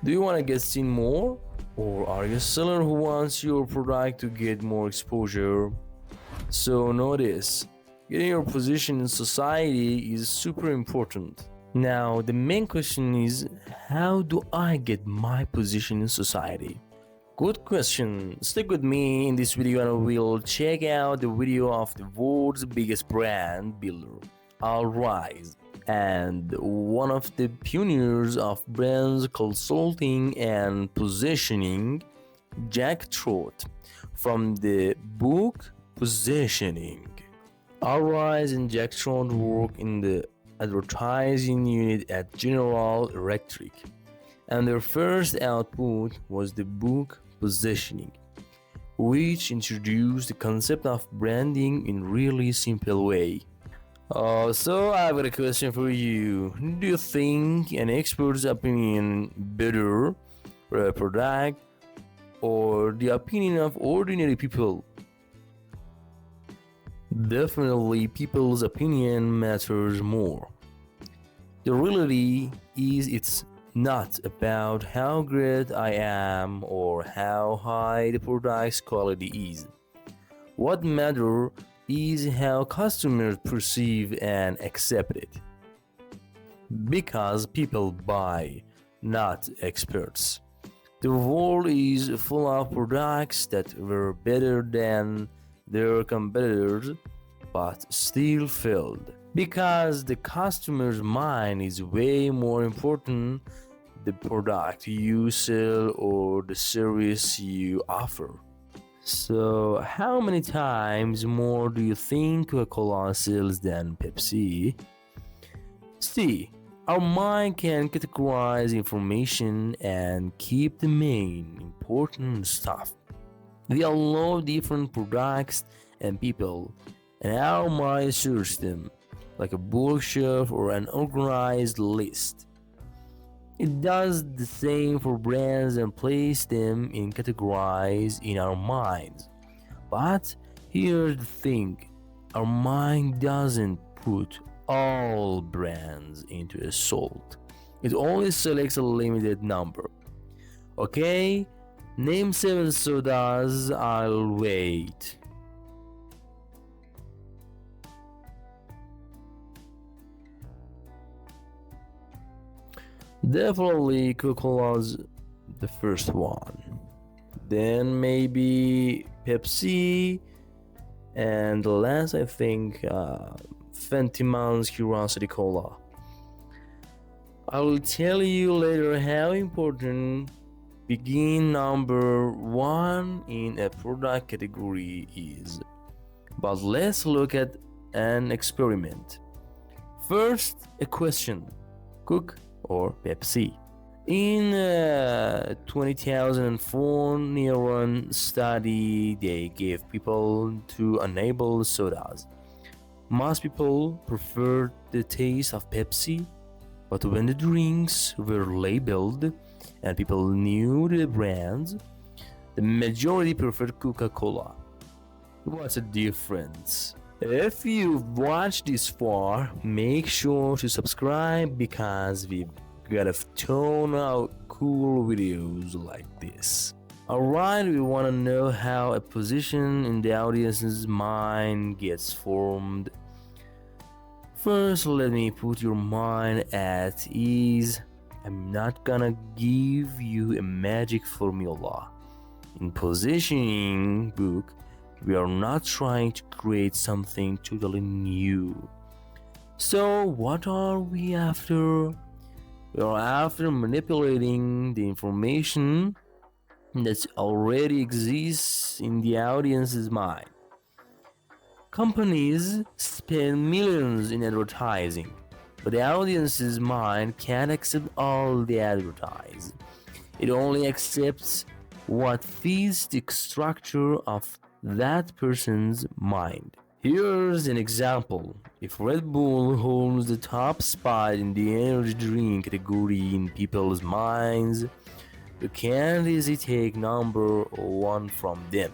Do you want to get seen more? Or are you a seller who wants your product to get more exposure? So notice, getting your position in society is super important. Now, the main question is, how do I get my position in society? Good question. Stick with me in this video and we'll check out the video of the world's biggest brand builder, Ries, and one of the pioneers of brands consulting and positioning, Jack Trout, from the book Positioning. Ries and Jack Trout work in the advertising unit at General Electric, and their first output was the book Positioning, which introduced the concept of branding in really simple way. So I've got a question for you. Do you think an expert's opinion better for a product or the opinion of ordinary people? Definitely people's opinion matters more. The reality is it's not about how great I am or how high the product's quality is. What matters is how customers perceive and accept it. Because people buy, not experts. The world is full of products that were better than their competitors but still failed. Because the customer's mind is way more important the product you sell or the service you offer. So, how many times more do you think Coca-Cola sells than Pepsi? See, our mind can categorize information and keep the main important stuff. We all know different products and people, and our mind searches them like a bookshelf or an organized list. It does the same for brands and places them in categories in our minds. But here's the thing, our mind doesn't put all brands into a salt. It only selects a limited number. Okay, name 7 sodas, I'll wait. Definitely Coca-Cola's the first one. Then maybe Pepsi, and the last I think Fentiman's Curiosity Cola. I will tell you later how important being number 1 in a product category is. But let's look at an experiment. First, a question. Coke or Pepsi? In 2004 Neuron study, they gave people to enable sodas. Most people preferred the taste of Pepsi, but when the drinks were labeled and people knew the brands, the majority preferred Coca-Cola. What's the difference? If you've watched this far, make sure to subscribe because we've got a ton of cool videos like this. Alright, we want to know how a position in the audience's mind gets formed. First, let me put your mind at ease. I'm not gonna give you a magic formula. In positioning book, we are not trying to create something totally new. So what are we after? We are after manipulating the information that already exists in the audience's mind. Companies spend millions in advertising, but the audience's mind can't accept all the advertised. It only accepts what fits the structure of that person's mind. Here's an example. If Red Bull holds the top spot in the energy drink category in people's minds, you can't easily take number 1 from them.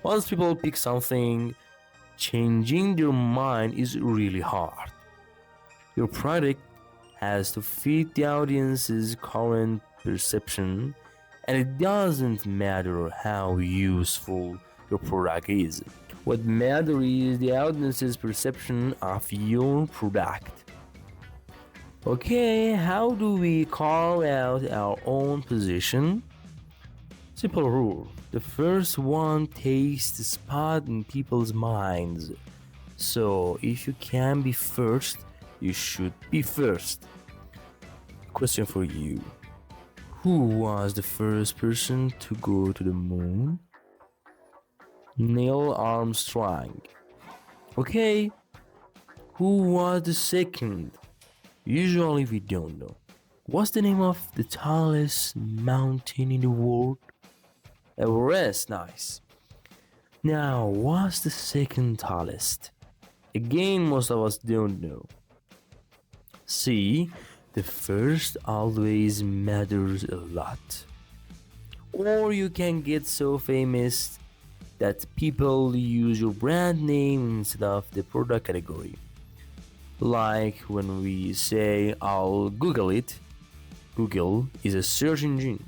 Once people pick something, changing their mind is really hard. Your product has to fit the audience's current perception, and it doesn't matter how useful your product is. What matters is the audience's perception of your product. Okay, how do we carve out our own position? Simple rule. The first one takes the spot in people's minds. So, if you can be first, you should be first. Question for you. Who was the first person to go to the moon? Neil Armstrong. Okay, who was the second? Usually we don't know. What's the name of the tallest mountain in the world? Everest, nice. Now, what's the second tallest? Again, most of us don't know. See, the first always matters a lot. Or you can get so famous that people use your brand name instead of the product category. Like when we say, I'll Google it. Google is a search engine,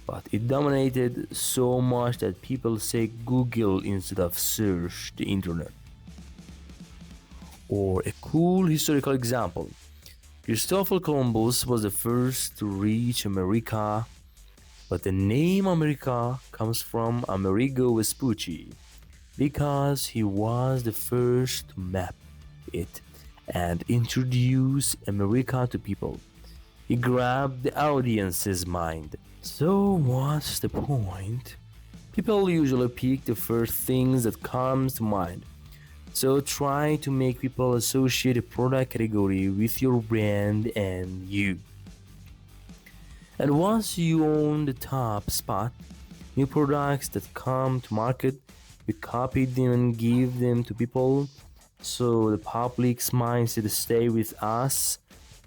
but it dominated so much that people say Google instead of search the internet. Or a cool historical example. Christopher Columbus was the first to reach America, but the name America comes from Amerigo Vespucci because he was the first to map it and introduce America to people. He grabbed the audience's mind. So what's the point? People usually pick the first things that comes to mind. So try to make people associate a product category with your brand and you. And once you own the top spot, new products that come to market, we copy them and give them to people so the public's mindset stay with us,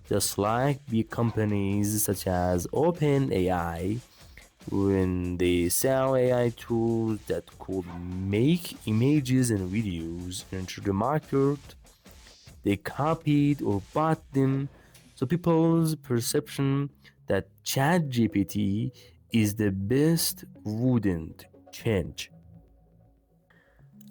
just like big companies such as OpenAI. When they sell AI tools that could make images and videos into the market, they copied or bought them, so people's perception that ChatGPT is the best wouldn't change.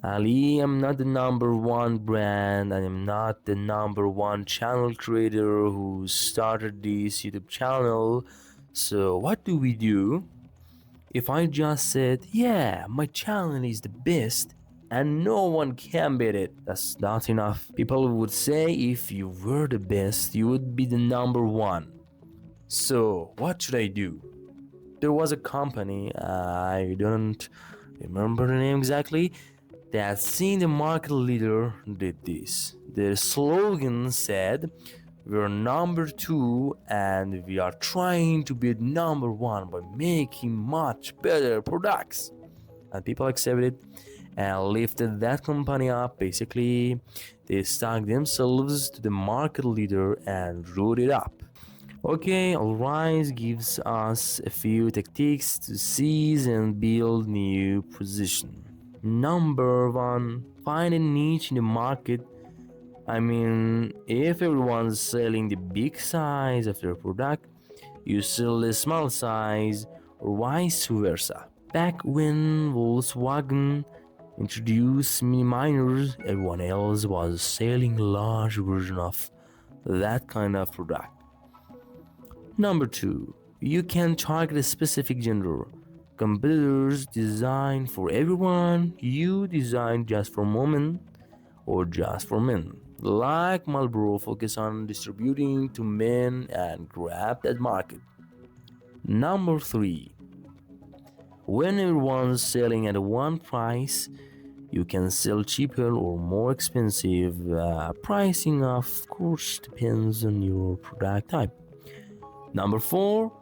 Ali, I'm not the number one brand, and I'm not the number one channel creator who started this YouTube channel. So, what do we do? If I just said, yeah, my channel is the best and no one can beat it, that's not enough. People would say if you were the best, you would be the number one. So, what should I do? There was a company, I don't remember the name exactly, that seeing the market leader did this. The slogan said, we're number two and we are trying to be number one by making much better products. And people accepted and lifted that company up. Basically, they stuck themselves to the market leader and rode it up. Okay, Ries gives us a few tactics to seize and build new position. Number one, find a niche in the market. I mean, if everyone's selling the big size of their product, you sell the small size, or vice versa. Back when Volkswagen introduced mini miners, everyone else was selling large version of that kind of product. Number two, you can target a specific gender. Competitors design for everyone, you design just for women or just for men. Like Marlboro, focus on distributing to men and grab that market. Number three, when everyone's selling at one price, you can sell cheaper or more expensive. Pricing, of course, depends on your product type. Number four,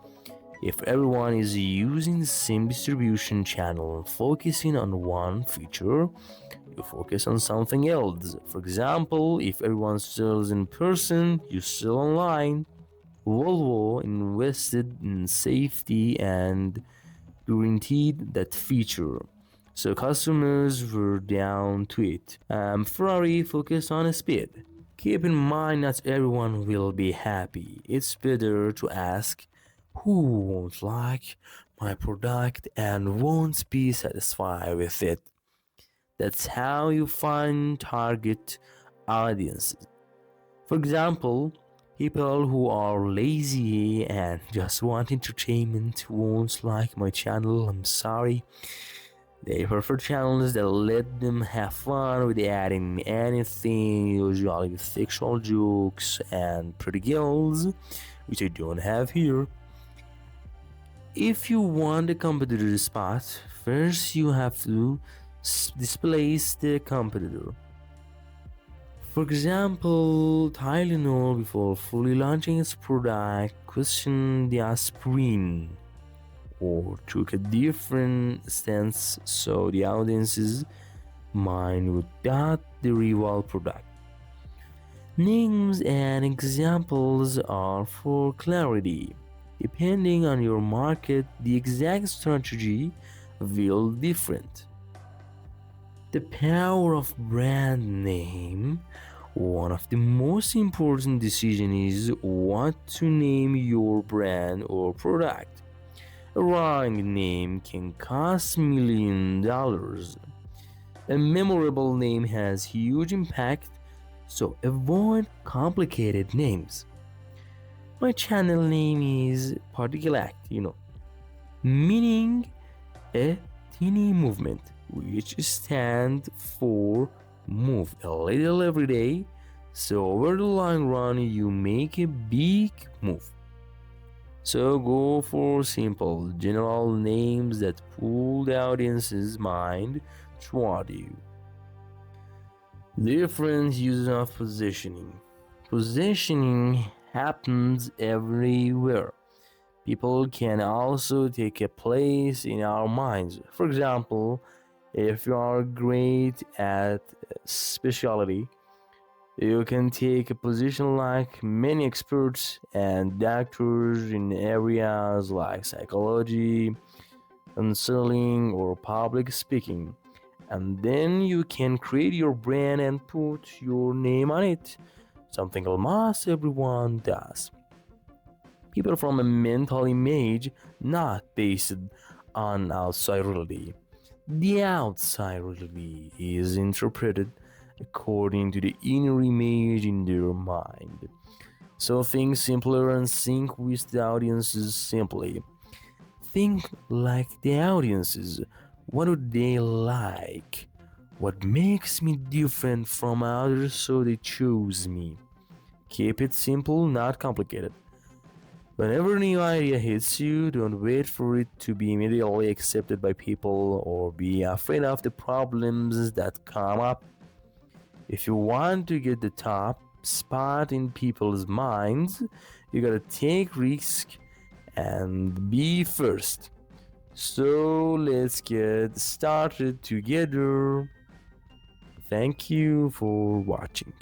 if everyone is using the same distribution channel and focusing on one feature, you focus on something else. For example, if everyone sells in person, you sell online. Volvo invested in safety and guaranteed that feature, so customers were down to it. Ferrari focused on speed. Keep in mind, not everyone will be happy. It's better to ask, Who won't like my product and won't be satisfied with it? That's how you find target audiences. For example, people who are lazy and just want entertainment won't like my channel. I'm sorry. They prefer channels that let them have fun with adding anything, usually with sexual jokes and pretty girls, which I don't have here. If you want a competitor spot, first you have to displace the competitor. For example, Tylenol, before fully launching its product, questioned the aspirin or took a different stance so the audience's mind would doubt the rival product. Names and examples are for clarity. Depending on your market, the exact strategy will different. The power of brand name. One of the most important decisions is what to name your brand or product. A wrong name can cost $1 million. A memorable name has huge impact, so avoid complicated names. My channel name is Particle meaning a teeny movement, which stands for move a little every day, so over the long run you make a big move. So go for simple, general names that pull the audience's mind toward you. Different uses of positioning. Positioning happens everywhere. People can also take a place in our minds. For example, if you are great at specialty, you can take a position like many experts and doctors in areas like psychology, counseling, or public speaking. And then you can create your brand and put your name on it, something almost everyone does. People from a mental image not based on outside reality. The outside reality is interpreted according to the inner image in their mind. So think simpler and think with the audiences simply. Think like the audiences. What do they like? What makes me different from others so they choose me? Keep it simple, not complicated. Whenever a new idea hits you, don't wait for it to be immediately accepted by people or be afraid of the problems that come up. If you want to get the top spot in people's minds, you gotta take risk and be first. So let's get started together. Thank you for watching.